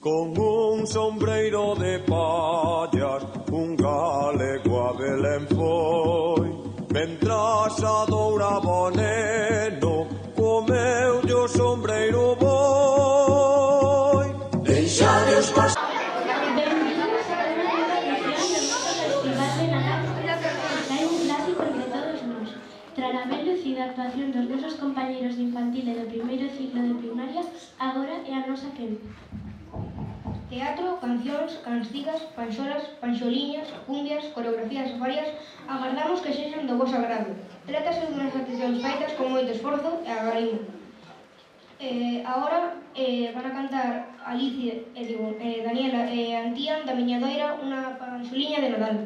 Con un sombreiro de pallas, un galego a Belén foi. Mentras adouraba o neno, comeulle o sombreiro boi. Deixade os pas... Benvidos a unha nova edición do noso Festival de Nadal. Trae un clásico de todos nós. Tras a ben lucida actuación dos nosos compañeros de infantil e do primeiro ciclo de primaria, agora é a nosa quen. Teatro, cancións, cantigas, panxolas, panxoliñas, cumbias, coreografías varias, agardamos que sexan do vosso agrado. Trátase dunhas actuacións feitas con moito esforzo e agarimo. Agora van a cantar Alicia, Daniela e Antía da Miñadoira unha panxoliña de Nadal.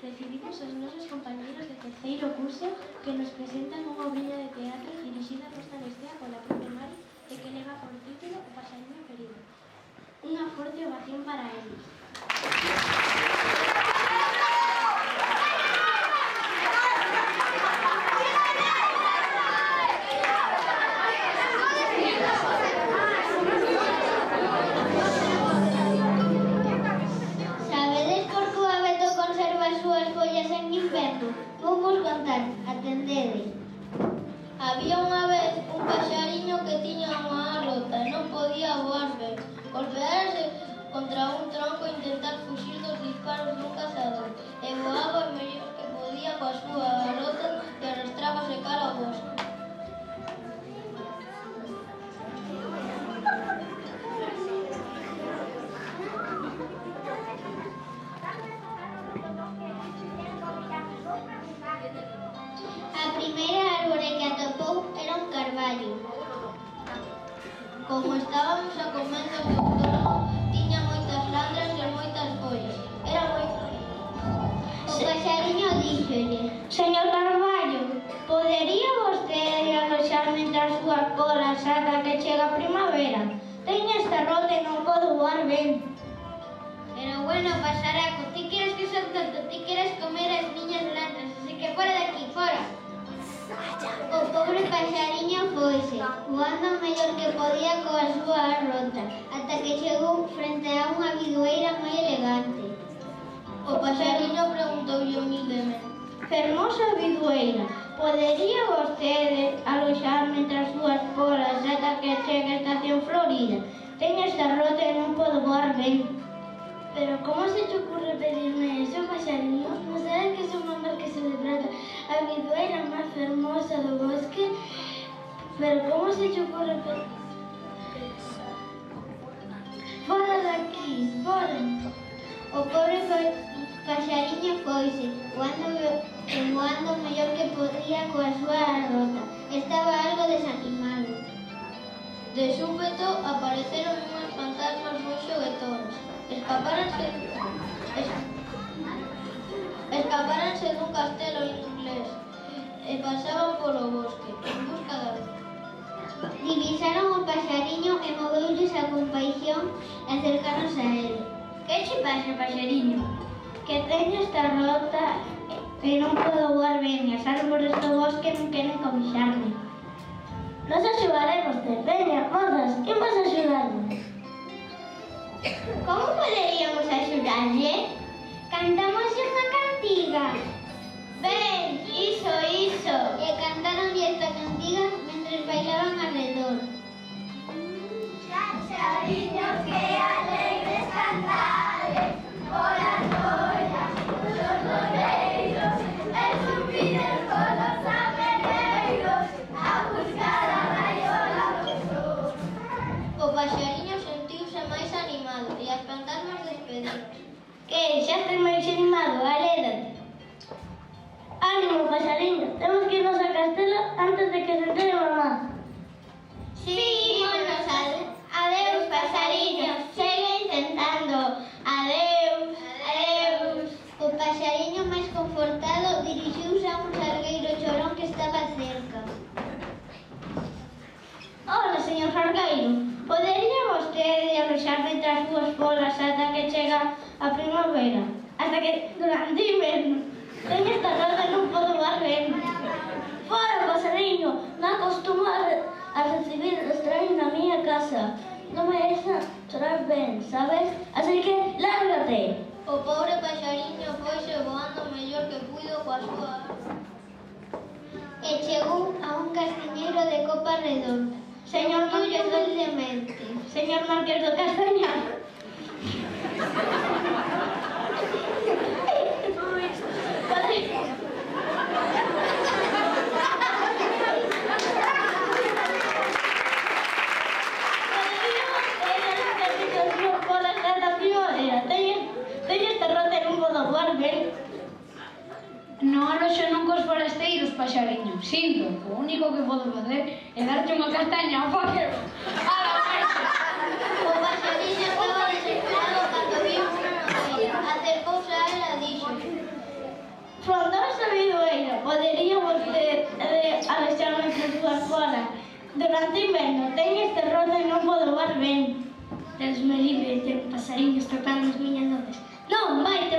Recibimos os nosos compañeiros de terceiro curso que nos presentan unha obriña de teatro dirixida posta en escena pola propia Mari e que leva por título O pasariño querido. Unha forte ovación para eles. Vamos contar, atendede. Había unha vez un paxariño que tiña unha rota e non podía voar ben. Golpeárase contra un tronco e intentar fuxir dos disparos dun cazador. E voaba o mellor que podía coa súa rota e arrastrábase cara ao bosque. A primeira árbore que atopou era un carballo. Como estábamos a comendo do outono, tiña moitas landras e moitas follas. Era moi bonito. O paxariño díxolle: Señor Carballo, podería vostede aloxar mentras súas colas ata que chega a primavera? Teño esta rota e non podo voar ben. Pero bueno, paxaraco, ti queres que son tonto, ti queres comer as miñas landras, así que fora de aquí, fora. O pobre paxariño foise, voando o mellor que podía coa súa rota, ata que chegou frente a unha bidueira moi elegante. O paxariño preguntoulle humildemente: Fermosa bidueira, podería vostede aloxar mentras súas polas ata que chegue a estación florida? Teño esta rota e non podo voar ben. Pero como se te ocurre pedirme eso, paxariño? Non sabes que son unha marquesa de prata, a bidueira máis fermosa do bosque? Pero como se te ocurre pedirme? Fora daqui, fora! O pobre paxariño foise, voando o mellor que podía coa súa rota. Estaba algo desanimado. De súpeto apareceron unhas fantasmas moi xoguetonas. Escapáranse dun castelo inglés e pasaban polo bosque en busca da luz. Divisaron o paxariño e moveulles a compaición e acercaronse a ele. Que che pasa, paxariño? Que teño esta rota pero non podo voar ben e as árbores do bosque non queren cobixarme. Nos axudaremos, veña, mozas, imos axudarnos. Como poderíamos axudarlle? Cantámoslle unha cantiga. Ben, iso. E cantaronlle esta cantiga mentres bailaban alrededor. Chachariños que alegres cantades, polas ollas dos rodeiros, e subides polos ameneiros, a buscar a raiola do sol. O paxariño sentiuse máis animado e as fantasmas despedidos. Que, xa estás máis animado, alédate. Ánimo, paxariño, temos que irnos a Castelo antes de que se entere mamá. Sí, ímonos. Adeus, paxariño, segue intentando. Adeus. O paxariño máis confortado dirixiuse a un xargueiro chorón que estaba cerca. Hola, señor Jargueiro, podería vostede arroxar entre as súas bolas ata que chega a primavera? Hasta que durante inverno teño esta roda e non podo voar ben. Fora, paxariño, non acostumo a recibir extraños na miña casa. Non me deixa chorar ben, sabes? Así que, lárgate. O pobre paxariño foise voando o mellor que puido coa súa e chegou a un castiñeiro de copa redonda. Señor Marqués do dulcemente. Señor Marqués do Castañar. Teño esta rota e non podo voar ben. Non aloxo nunca os forasteiros, paxariño. Sinto, o único que podo facer é darte unha castaña ao faquero. Ala, marcha! O paxariño estaba desesperado cando viu unha madeira. Acercouse a ela e dixo: Frondosa bidueira, podería vostede alexarme por súas bolas. Durante inverno teño este roto e non podo voar ben. Desme libre de ter paxariños tocando as miñas noces. Non, vaite.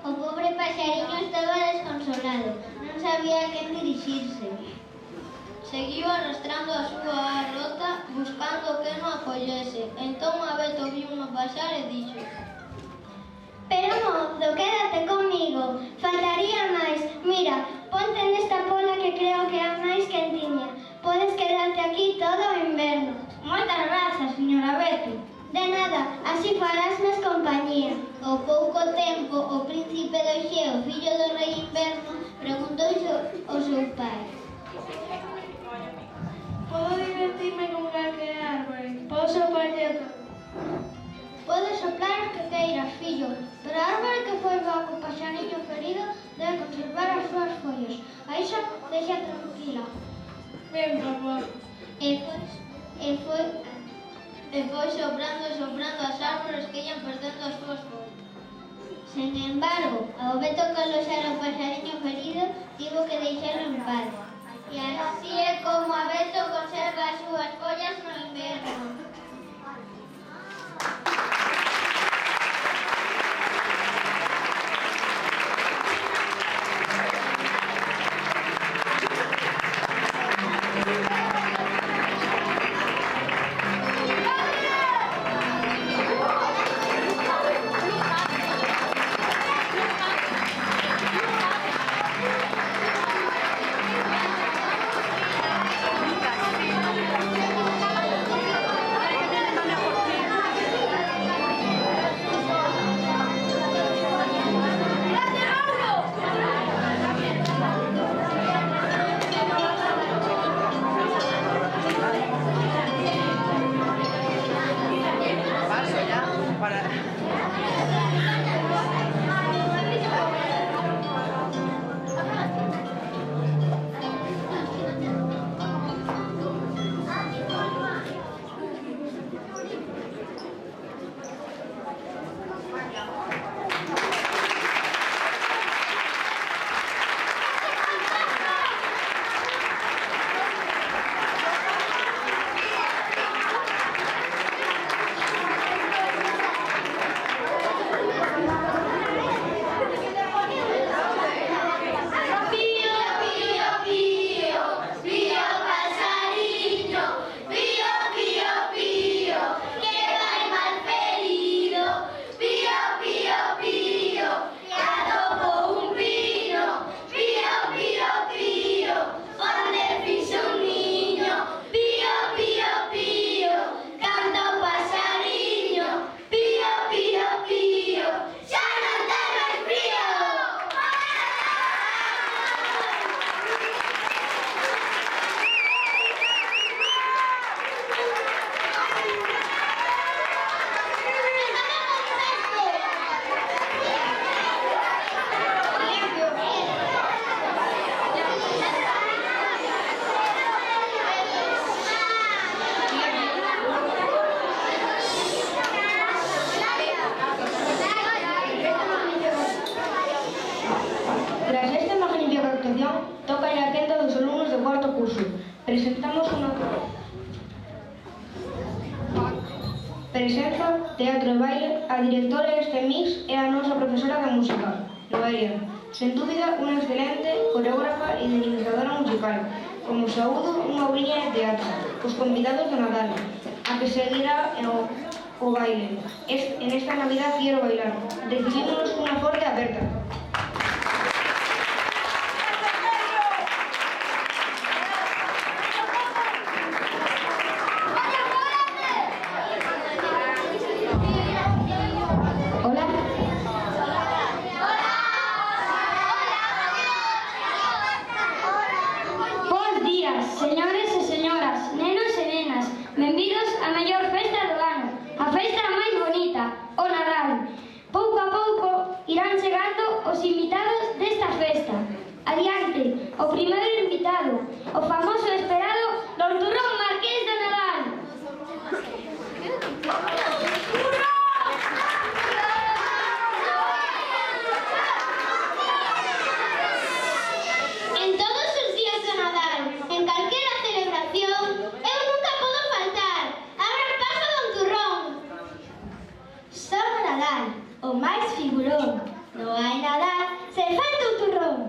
o pobre paxariño estaba desconsolado, non sabía a quen dirixirse. Seguiu arrastrando a súa rota, buscando que non acollese. Entón Abeto viu unha paxar e dixo: Pero mozo, quédate comigo, faltaría máis. Mira, ponte nesta pola que creo que é a máis quentiña. Podes quedarte aquí todo o inverno. Moitas grazas, señora Beto. De nada, así farásmes compañía. Ao pouco tempo, o príncipe do Xeo, fillo do rei Inverno, preguntouse ao seu pai: Podo divertirme con calquera árbore? Podo soparlle todo? Podes soplar o que queiras, fillo, pero a árbore que foi va co paxariño ferido debe conservar as súas follas. A iso deixa tranquila. Ben, papá. E foi soprando as árbores que ian perdendo as súas follas. Sen embargo, ao ver aloxar o paxariño ferido, tivo que deixalo en paz. E así é como Abeto conserva as súas follas no inverno. continuación toca a quenda dos alumnos do cuarto curso. Presentamos unha presenza, teatro e baile. A directora deste mix é a nosa profesora de música, Noelia. Sen dúbida, unha excelente coreógrafa e dinamizadora musical. Como saúdo, unha obriña de teatro. Os convidados do Nadal, a que seguirá o baile. En esta Navidad quiero bailar. Recibímonos unha forte aperta. Señores e señoras, nenos e nenas, benvidos á mellor festa do ano, a festa máis bonita, o Nadal. Pouco a pouco irán chegando os invitados desta festa. Adiante, o primeiro invitado, o famoso e esperado Don Turrón Marqués de Nadal. En todos os días do Nadal, en calquera celebración, eu nunca podo faltar. Abran paso Don Turrón. Son o Nadal, o máis figurón. Non hai Nadal sen falta o turrón.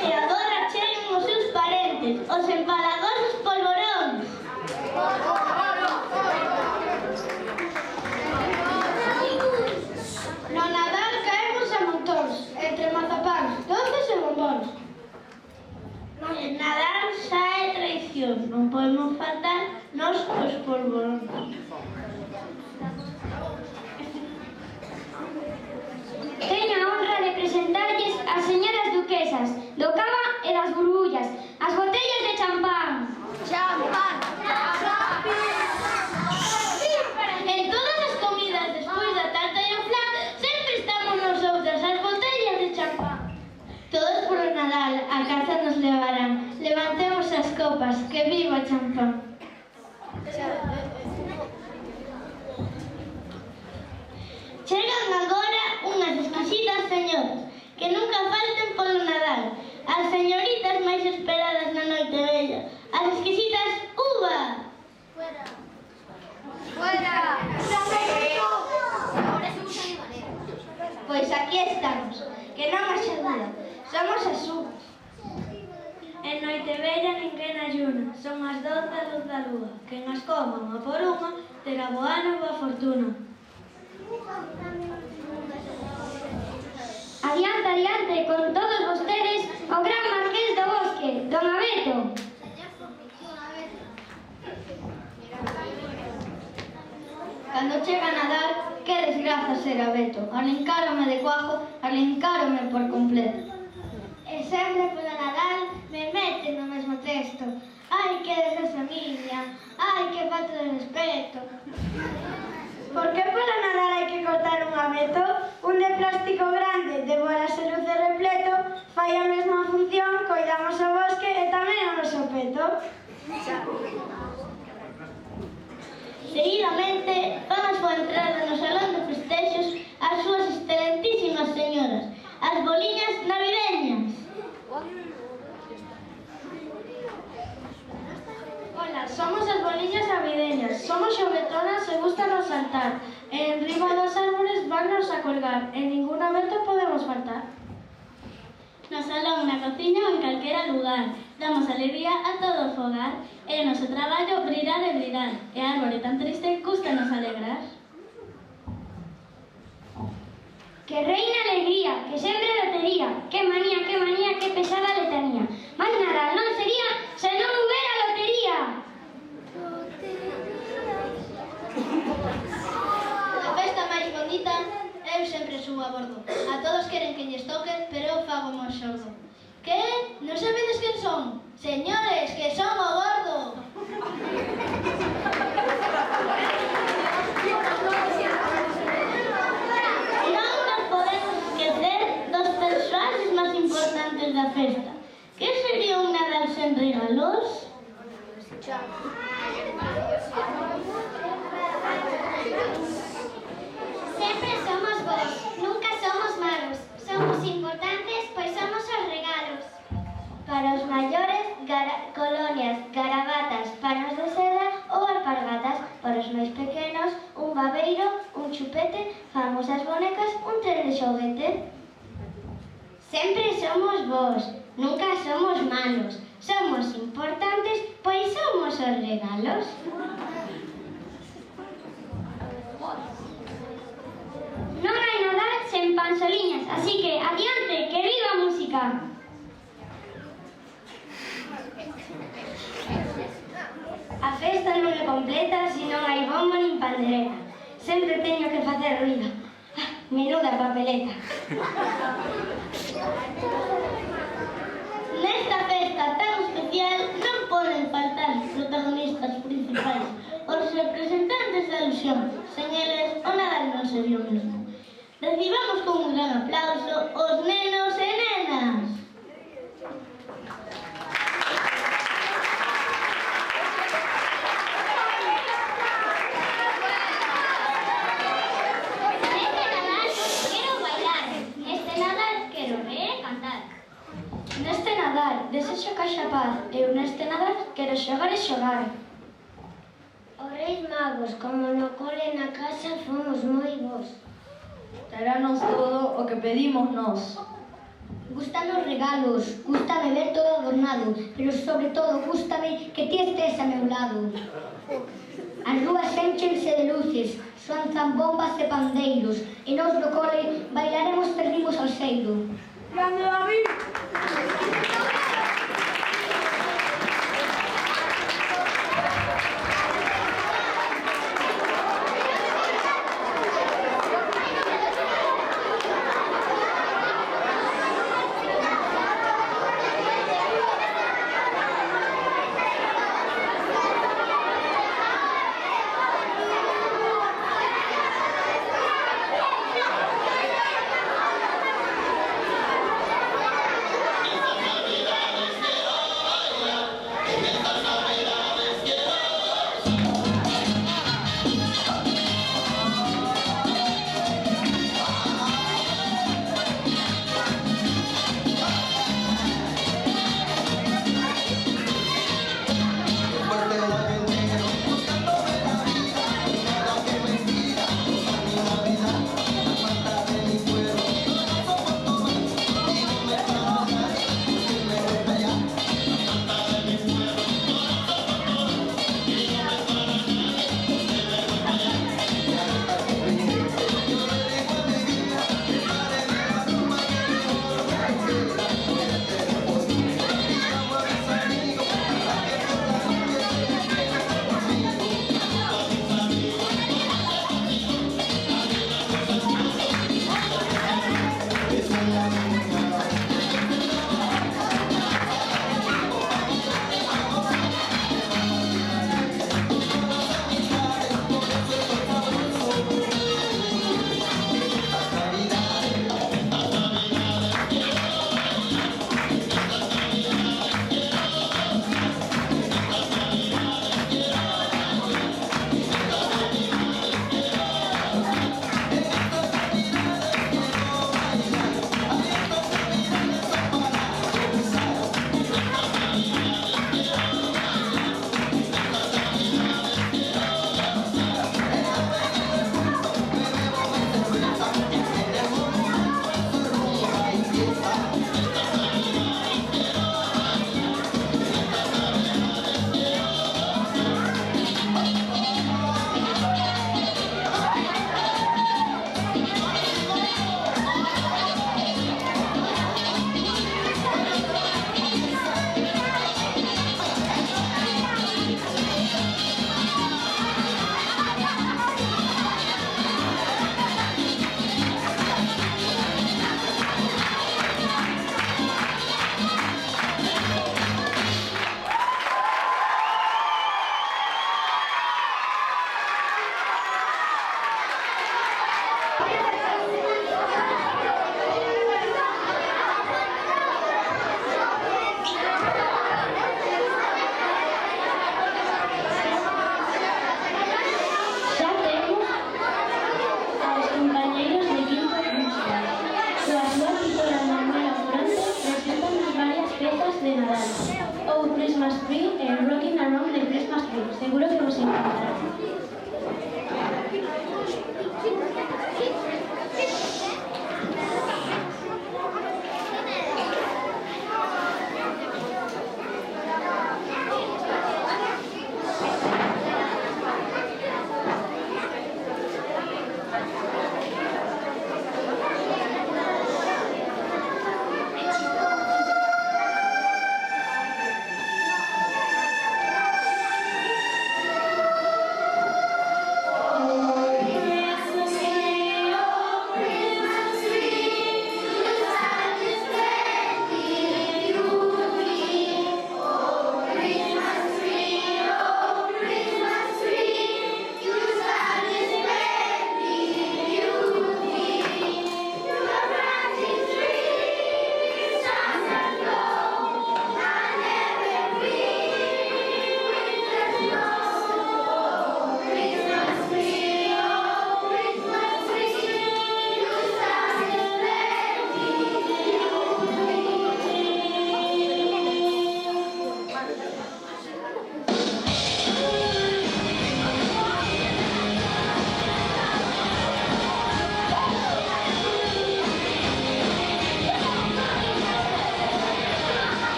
E agora cheguen os seus parentes, os empalagosos polvoróns. No Nadal caemos a montóns, entre mazapáns, doces e bombóns. En Nadal xa é traición, non podemos faltar nos os polvoróns. Teño a honra de presentarlles as señoras duquesas do Cava e das Burbullas, as botellas de champán. ¡Champán! En todas as comidas despois da tarta e o flan sempre estamos nosotras as botellas de champán. Todos por o Nadal a casa nos levarán. Levantemos as copas, que viva o champán. Chegan agora unhas exquisitas señoras que nunca falten polo Nadal. As señoritas máis esperadas na noite bella. As exquisitas uva. Fuera. Fuera. Pois aquí estamos, que non haxa duda. Somos as uvas. En noite bella ninguén ayuna, son as 12 a luz da lúa. Quen as coma unha por unha, terá bo ano e boa fortuna. Adiante, adiante, con todos vostedes, o gran Marqués do Bosque, Don Abeto. Cando chega Nadal, que desgraza ser Abeto. Alincárome de cuajo, alincárome por completo. E sempre polo Nadal me mete no mesmo texto. Ai, que desgracia miña, ai, que falta de respeto. Por que polo Nadal hai que cortar un abeto? Un de plástico grande, de bolas e luz de repleto, fai a mesma función, coidamos o bosque e tamén o noso peto. Seguidamente, vamos coa entrada no salón de festexos as súas excelentísimas señoras, as boliñas navideñas. Hola, somos as boliñas navideñas, somos xovetonas e gustanos saltar, e en riba dos árbores vannos a colgar, e ningún abeto podemos faltar. No salón, na cociña ou en calquera lugar, damos alegría a todo o fogar, e o noso traballo brillar e brillar, e a árbore tan triste custanos alegrar. Que reina alegría, que sempre lotería, que manía, que pesada letanía. Mais nada non sería se non houbera lotería. A festa máis bonita, eu sempre subo a bordo. A todos queren que lles toque, pero eu fago moi sordo. Que? Non sabedes quen son? Señores, que son o gordo. Non nos podemos esquecer dos personaxes máis importantes da festa. Que sería un Nadal sen regalos? Sempre somos vos, nunca somos malos. tapete, famos as bonecas un tren de xoguete. Sempre somos vos, nunca somos malos. Somos importantes, pois somos os regalos. Non hai Nadal sen pansoliñas, así que adiante, que viva a música. A festa non é completa se non hai bombo nin pandereta. Sempre teño que facer ruido. Menuda papeleta. Nesta festa tan especial non poden faltar os protagonistas principais, os representantes da ilusión. Sen eles, o Nadal non sería o mesmo. Recibamos con un gran aplauso os nenos e nenas. Neste Nadal, desexo caixa paz. Eu neste Nadal quero xogar e xogar. Os Reis Magos, como no cole e na casa, fomos moi bons. Traeranos todo o que pedimos nós. Gustan os regalos, gústame ver todo adornado, pero sobre todo gústame que ti estés a meu lado. As rúas énchense de luces, soan zambombas e pandeiros, e nós no cole bailaremos perdimos ao seiro. Grande David! Gracias.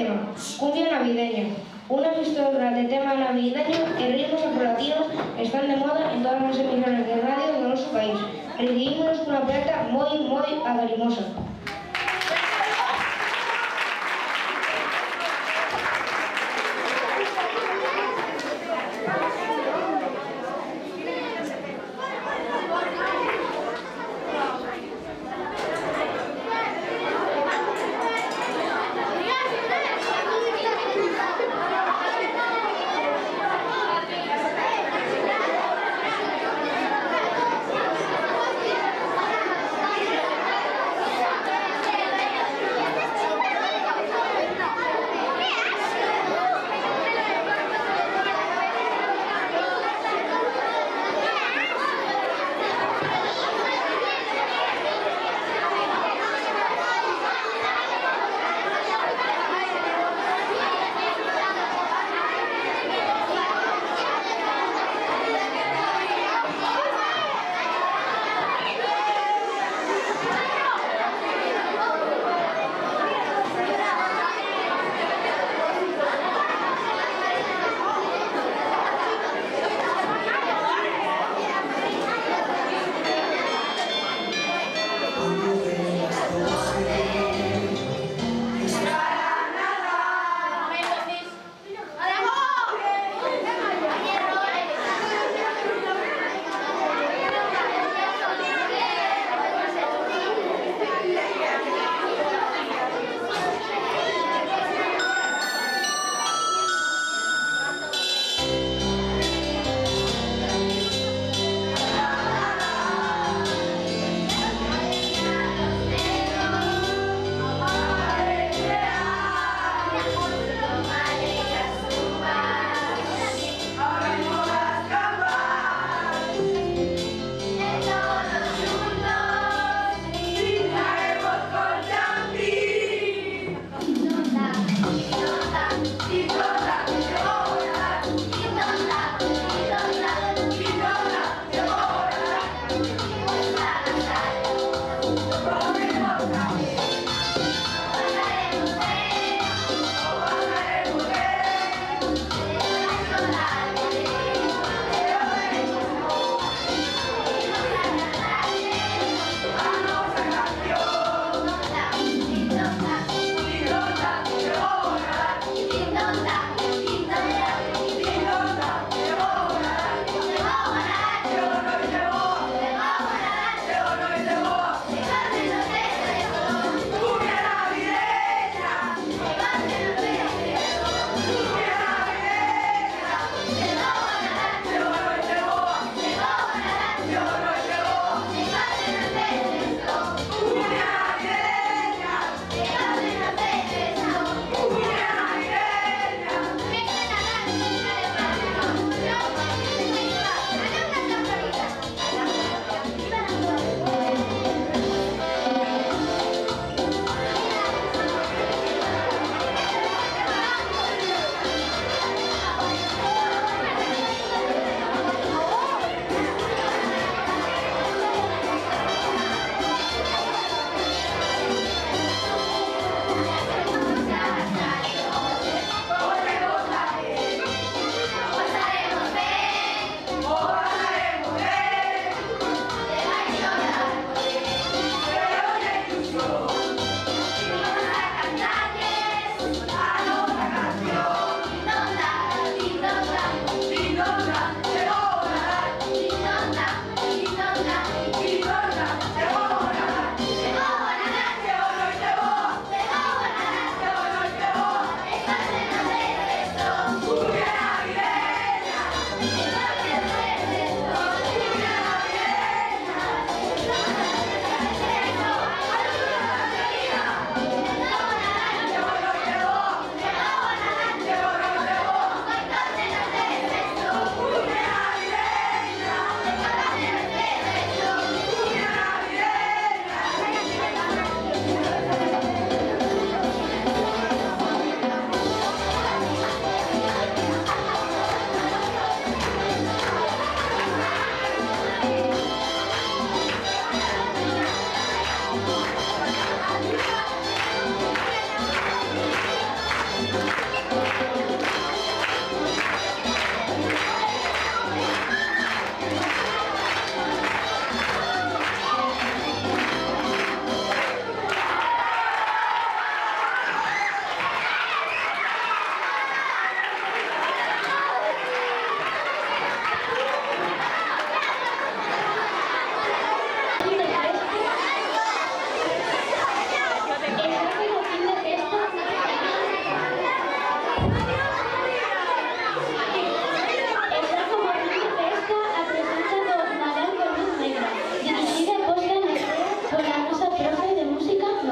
tema, cumbia navideña. Una mixtura de tema navideño e ritmos afrolatinos están de moda en todas as emisoras de radio do noso país. Recibímonos cunha oferta moi agarimosa.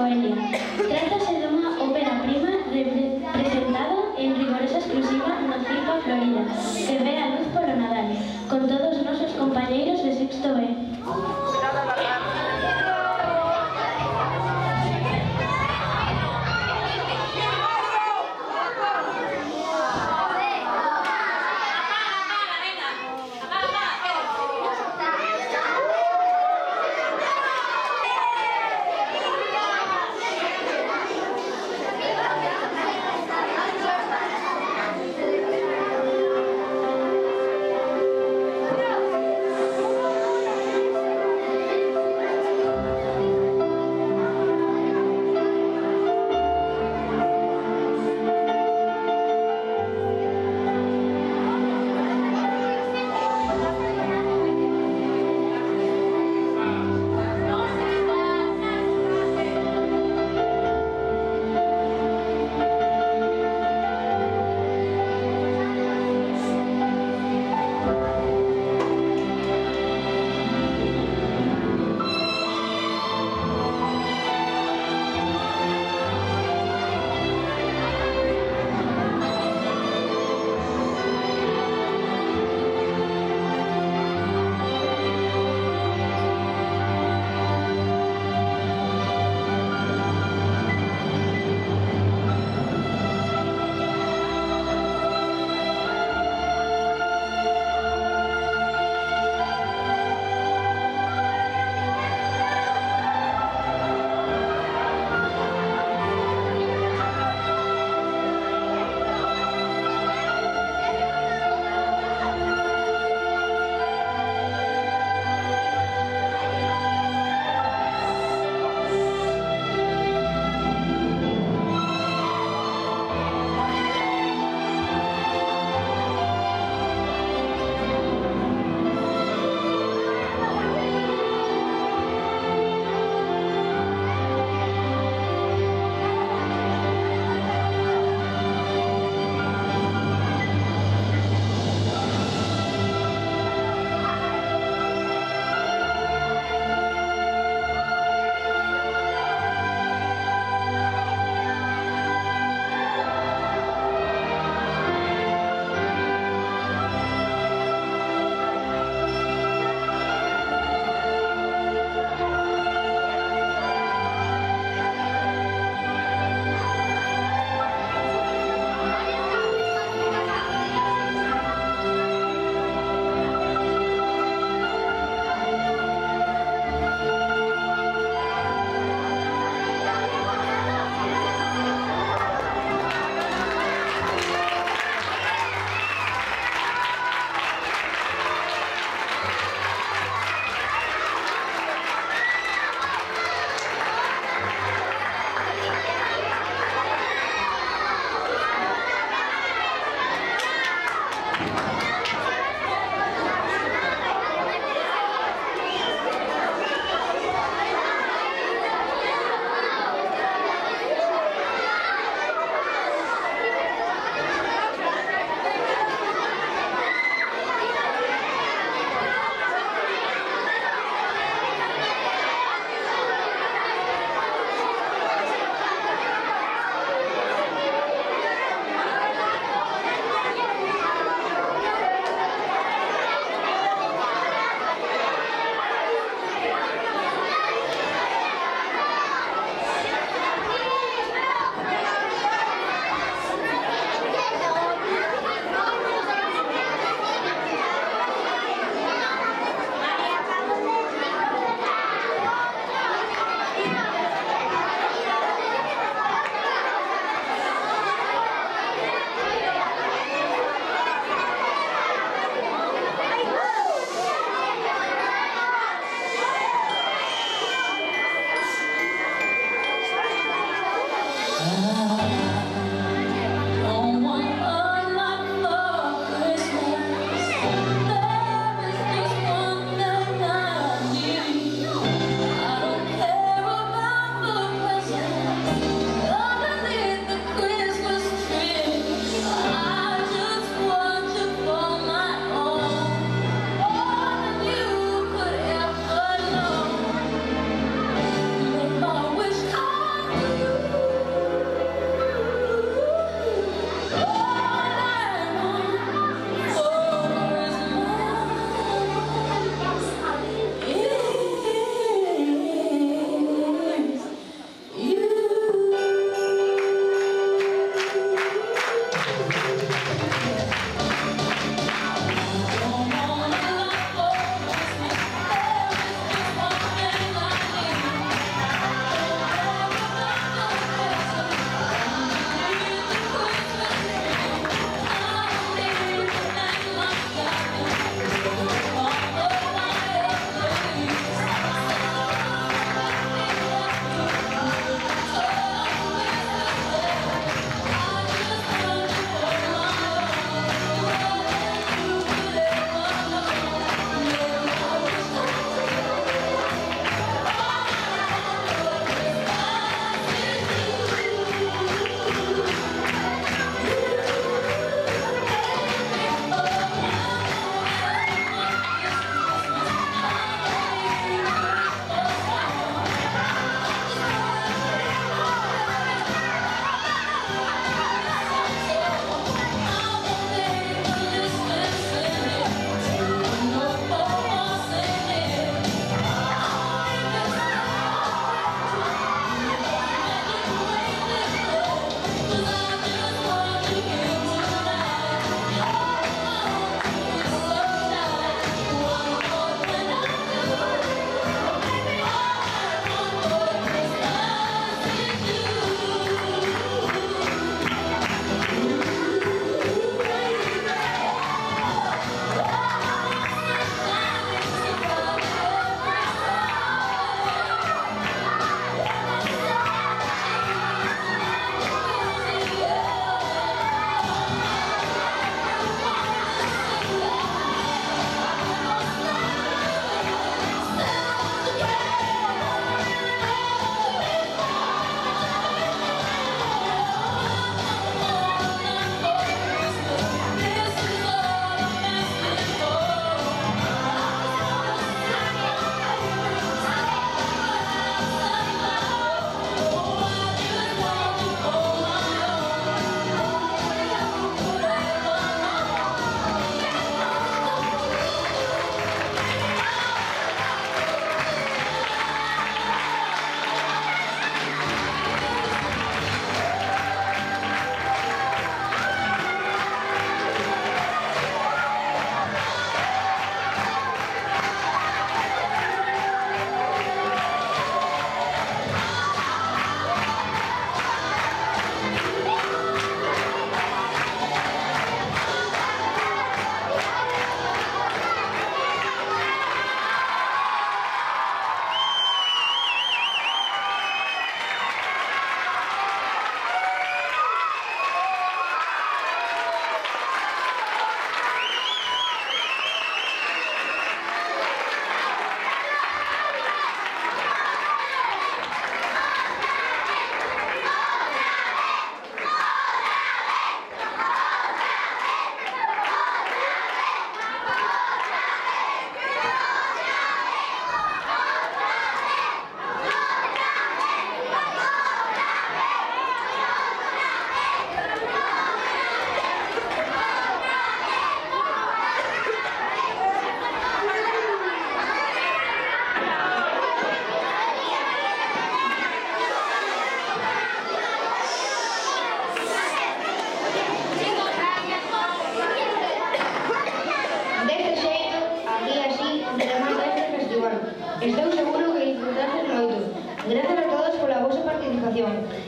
Trátase dunha ópera prima presentada en rigorosa exclusiva no Circo Florida, que ve a luz polo Nadal, con todos os nosos compañeiros de sexto B.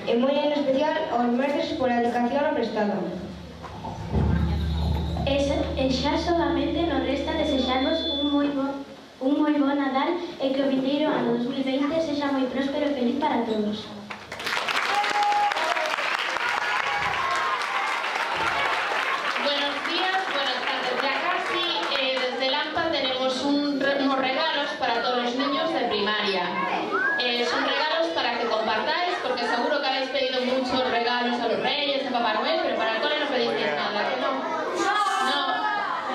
e moi en especial aos mestres pola dedicación prestada. E xa solamente nos resta desexarvos un moi bo Nadal e que o vindeiro ano 2020 sexa moi próspero e feliz para todos. Buenos días, buenas tardes, ya casi. Desde Lampa tenemos unos regalos para todos los niños de primaria. Son regalos para que compartáis, porque seguro que habéis pedido muchos regalos a los Reyes, a Papá Noel, pero para el cole no pedisteis nada, ¿que no?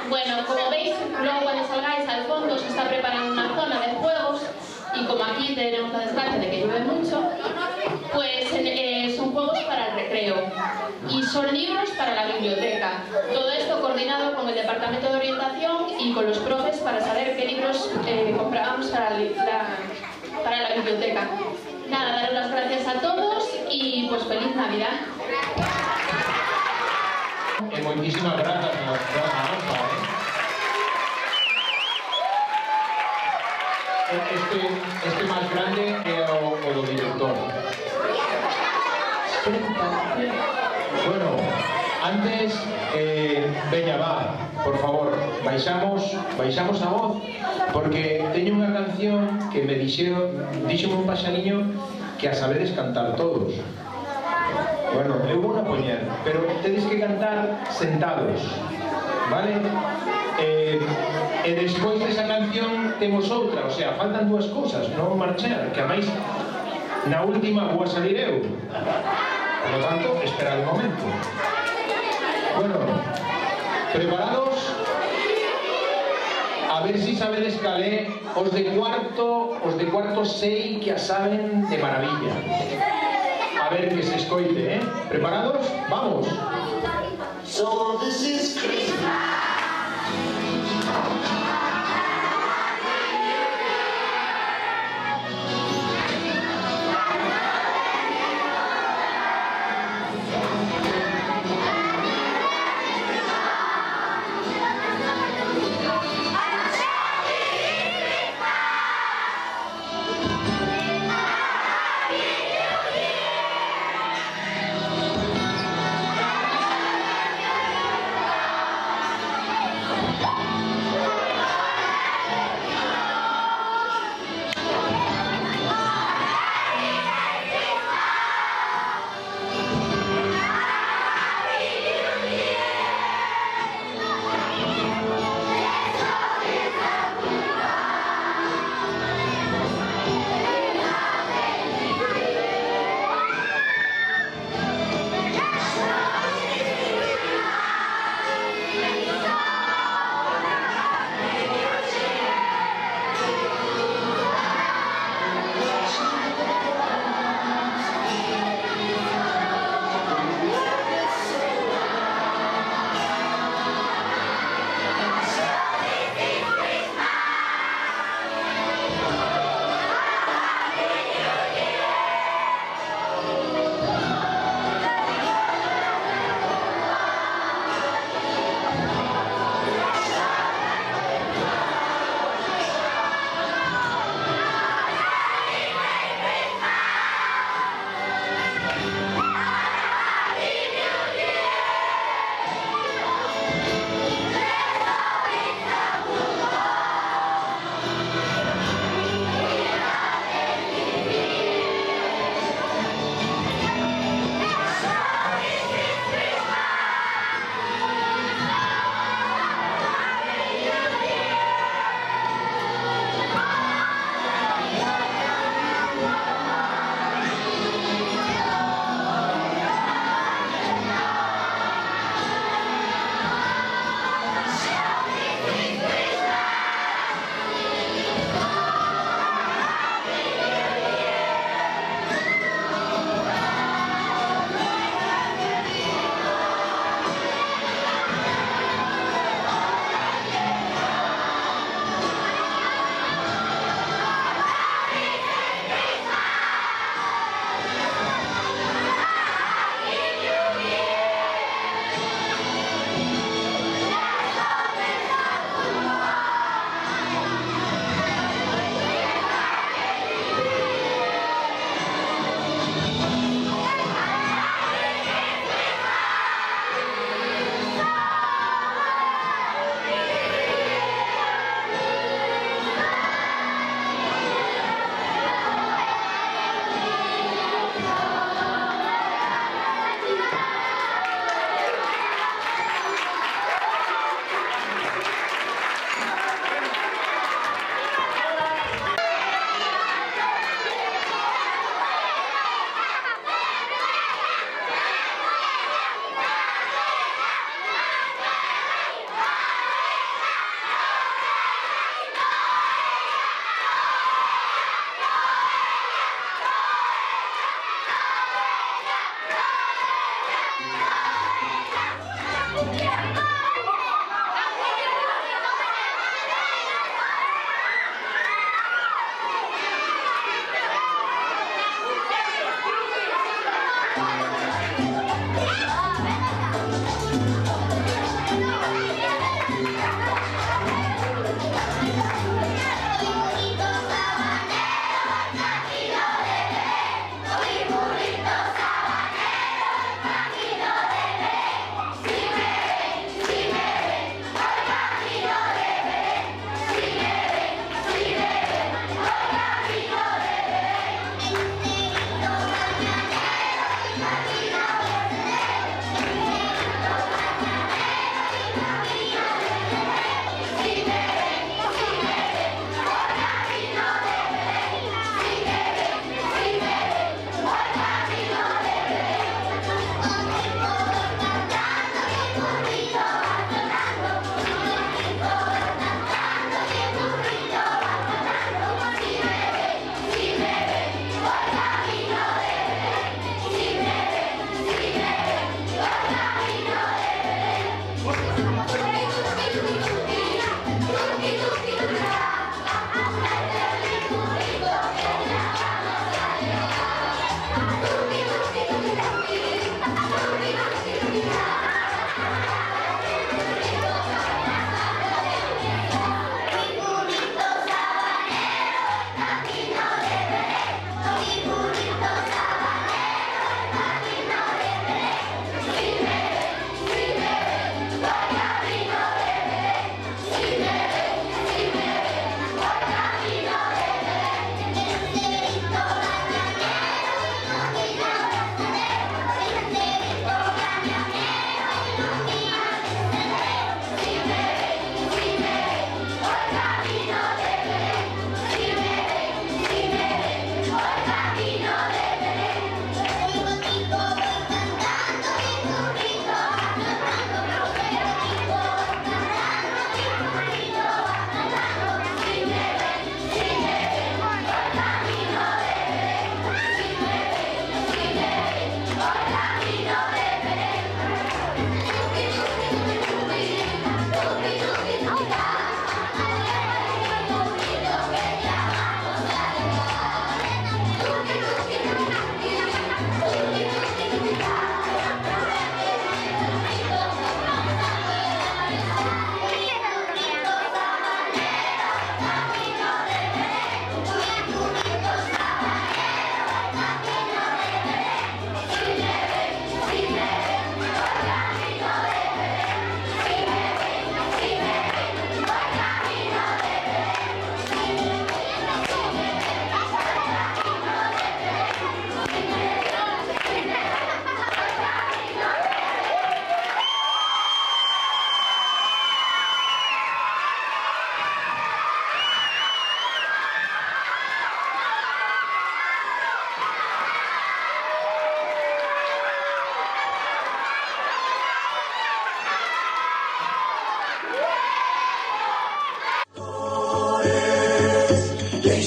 Bueno, como veis, luego cuando salgáis al fondo se está preparando una zona de juegos y como aquí tenemos la desgracia de que llueve mucho, pues son juegos para el recreo y son libros para la biblioteca. Todo esto coordinado con el Departamento de Orientación y con los profes para saber qué libros comprábamos para la biblioteca. Nada, daros las gracias a todos y pues feliz Navidad. Moitísimas grazas a Lampa, Este máis grande é o do director. Bueno, antes, veña, va, por favor, baixamos a voz, porque teño unha canción que me dixeme un paxariño que a sabedes cantar todos. Bueno, eu vou a poñer, pero tedes que cantar sentados, vale? E despois desa canción temos outra, o sea, faltan dúas cousas, non marchar, que a máis na última vou a salir eu. Por lo tanto, esperad un momento. Bueno, preparados? A ver si sabedes cal é. Os de cuarto sei que a saben de maravilla. A ver que se escoite, ¿Preparados? ¡Vamos! So this is Christmas.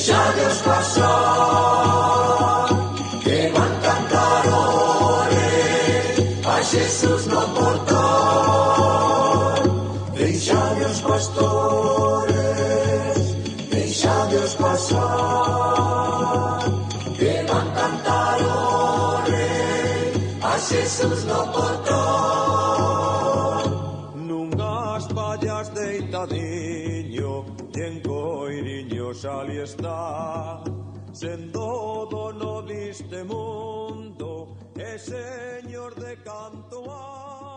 deixadeos pasar, que van cantarores a Jesús no portal. Deixadeos pastores, deixadeos pasar, que van cantarores a Jesús no portal. Nunhas pallas deitadiño, en coiriño ali está, sendo dono diste mundo, e señor de canto a.